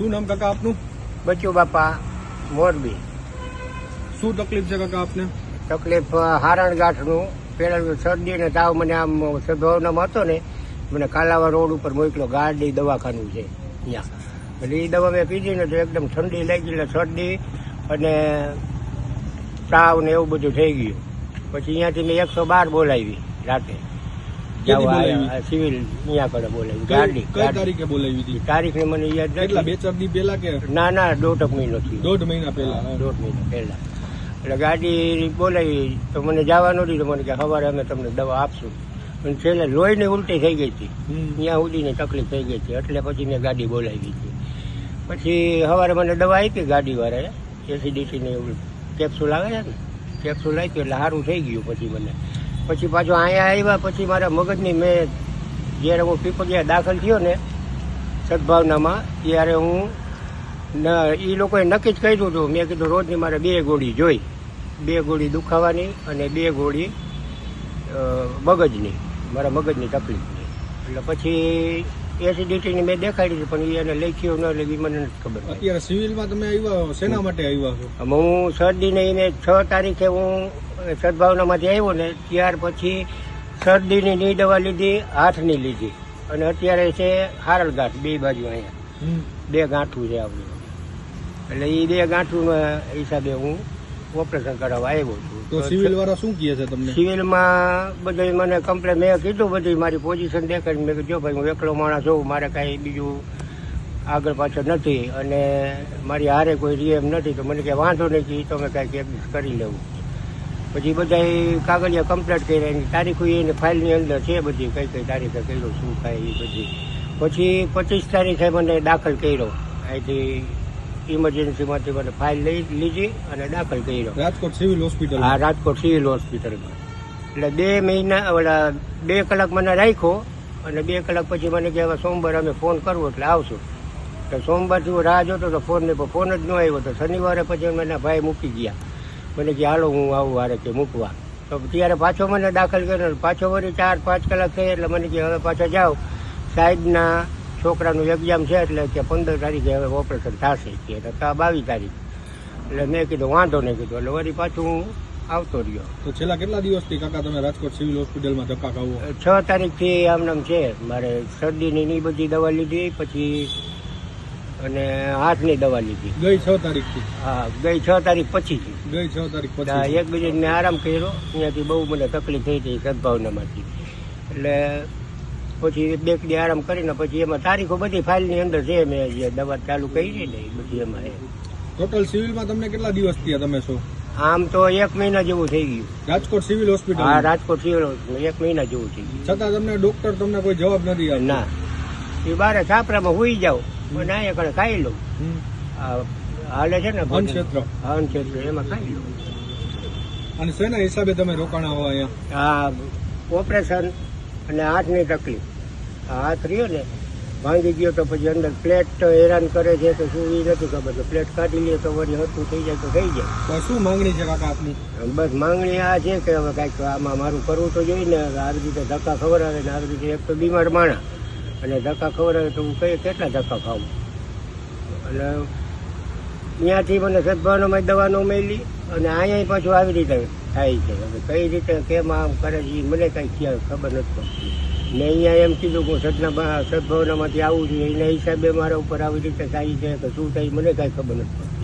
શું નામ કાકા આપનું? બચ્ચુ બાપા, મોરબી. શું તકલીફ છે કાકા આપને? તકલીફ હારણ ગાંઠનું પેલા શરદી ને તાવ મને આમ સદભાવનામાં હતો ને, મને કાલાવા રોડ ઉપર મોકલો, ગાડી દવાખાનું છે ત્યાં. એટલે એ દવા મેં પીધી ને તો એકદમ ઠંડી લાગી, એટલે શરદી અને તાવ ને એવું બધું થઈ ગયું. પછી અહીંયાથી મેં 112 બોલાવી રાતે. સિવિલ અહીંયા કડે બોલાવી ગાડી. કઈ તારીખે બોલાવી હતી? તારીખ ને મને યાદ કેટલા 2-4 દી પહેલા કે? ના 1.5 મહિનો થયો. 1.5 મહિના પહેલા. 1.5 મહિના પહેલા. એટલે ગાડી બોલાવી તો મને જવા નહોતી, તો મને કે સવારે અમે તમને દવા આપશું. અને છેલ્લે લોહીની ઉલટી થઈ ગઈ હતી, ત્યાં સુધીની તકલીફ થઈ ગઈ હતી. એટલે પછી મેં ગાડી બોલાવી હતી. પછી સવારે મને દવા આપી ગાડીવાળાએ, એસિડિટીની કેપ્સ્યુલ આવે છે ને, કેપ્સ્યુલ આપી એટલે સારું થઈ ગયું. પછી મને પછી પાછું અહીંયા આવ્યા પછી મારા મગજની મેં જ્યારે હું પીપળિયા દાખલ થયો ને સદભાવનામાં, ત્યારે હું એ લોકોએ નક્કી જ કર્યું હતું. મેં કીધું રોજની મારે 2 ગોળી જોઈ, 2 ગોળી દુખાવાની અને 2 ગોળી મગજની, મારા મગજની તકલીફની. એટલે પછી એસિડિટીની મેં દેખાડી પણ એને લખ્યો ન એટલે મને નથી ખબર. અત્યારે સિવિલમાં તમે આવ્યા શેના માટે આવ્યા છો? હું શરદીને એને 6 તારીખે હું સદભાવનામાંથી આવ્યો ને, ત્યાર પછી શરદીની ની દવા લીધી, હાથની લીધી, અને અત્યારે છે હારળ ગાંઠ 2 બાજુ. અહીંયા 2 ગાંઠું છે આપણે. એટલે એ 2 ગાંઠુંના હિસાબે હું ઓપરેશન કરાવવા આવ્યો છું. તો સિવિલ વાળા શું કહે છે તમને? સિવિલમાં બધું મને કમ્પ્લેન મેં કીધું, બધી મારી પોઝિશન દેખાડી. મેં કીધું જો ભાઈ હું એકલો માણસ હોઉં, મારે કાંઈ બીજું આગળ પાછળ નથી અને મારી હારે કોઈ રીએમ નથી, તો મને કે વાંધો નથી, તો મેં કાંઈક એડજસ્ટ કરી લેવું. પછી બધા કાગળિયા કમ્પ્લીટ કર્યા, એની તારીખો એની ફાઇલની અંદર છે બધી, કઈ તારીખે કર્યો શું કાંઈ એ બધી. પછી 25 તારીખે મને દાખલ કર્યો. અહીંથી ઇમરજન્સીમાંથી મને ફાઇલ લીધી અને દાખલ કર્યો રાજકોટ સિવિલ હોસ્પિટલ. હા, રાજકોટ સિવિલ હોસ્પિટલમાં. એટલે 2 મહિના ઓલા 2 કલાક મને રાખ્યો અને 2 કલાક પછી મને કે હવે સોમવારે અમે ફોન કરવો એટલે આવશું. તો સોમવારથી હું રાહ જોતો તો ફોન જ ન આવ્યો. તો શનિવારે પછી મને ભાઈ મૂકી ગયા. મને કે હાલો હું આવું વારે કે મૂકવા. તો ત્યારે પાછો મને દાખલ કર્યો. પાછો વળી 4-5 કલાક થઈ એટલે મને કે હવે પાછા જાઓ, સાહેબના છોકરાનું એક્ઝામ છે એટલે કે 15 તારીખે હવે ઓપરેશન થશે કે 22 તારીખ. એટલે મેં કીધું વાંધો નહીં કીધું. એટલે વળી પાછું હું આવતો રહ્યો. તો છેલ્લા કેટલા દિવસથી કાકા તમે રાજકોટ સિવિલ હોસ્પિટલમાં ધક્કા ખાવો? 6 તારીખથી આમનામ છે. મારે શરદીની ની બધી દવા લીધી, પછી અને હાથની દવા લીધી. ગઈ 6 તારીખથી? હા, ગઈ 6 તારીખ પછીથી. ગઈ 6 તારીખ પછી એક બીજી મેં આરામ કર્યો. અહીંયાથી બહુ મને તકલીફ થઈ હતી સદભાવનામાંથી. એટલે પછી 2 દી આરામ કરીને પછી એમાં તારીખો બધી ફાઇલની અંદર છે. મેં જે દવા ચાલુ કરી ને એ બધી એમાં છે. ટોટલ સિવિલમાં તમને કેટલા દિવસ થયા તમે છો? આમ તો 1 મહિના જેવું થઈ ગયું. Rajkot civil hospital? હા, રાજકોટ સિવિલ હોસ્પિટલ 1 મહિના જેવું થઈ ગયું. છતાં તમને ડોક્ટર તમને કોઈ જવાબ નથી આપ્યો? ના, એ બારે છાપરામાં હોઈ જાવ અને અહીંયા કણે ખાઈ લઉં. હાલે છે ને અન્નક્ષેત્ર, એમાં ખાઈ લઉં. અને શેના હિસાબે તમે રોકાણા હો અહીંયા? હા, ઓપરેશન અને હાથની તકલીફ. હાથ રહ્યો ને ભાંગી ગયો તો પછી અંદર પ્લેટ હેરાન કરે છે તો શું એ નથી ખબર. તો પ્લેટ કાઢી લે તો વળી હતું થઈ જાય તો થઈ જાય. તો શું માંગણી છે કાકા આપની? બસ માંગણી આ છે કે હવે કાંઈક આમાં મારું કરવું તો જોઈએ ને. આવી રીતે ધક્કા ખવડાવે ને આવી રીતે, એક તો બીમાર માણસ અને ધક્કા ખવડાવે તો હું કેટલા ધક્કા ખાવું. એટલે ત્યાંથી મને સદભાવનામાં દવા ન મળી અને અહીંયા પાછું આવી રીતે થાય છે. હવે કઈ રીતે કેમ આમ કરે છે મને કાંઈ ખબર નથી પડતી. મેં અહીંયા એમ કીધું કે હું સદભાવનામાંથી આવું છું, એના હિસાબે મારા ઉપર આવી રીતે થાય છે કે શું થાય મને કાંઈ ખબર નથી પડતી.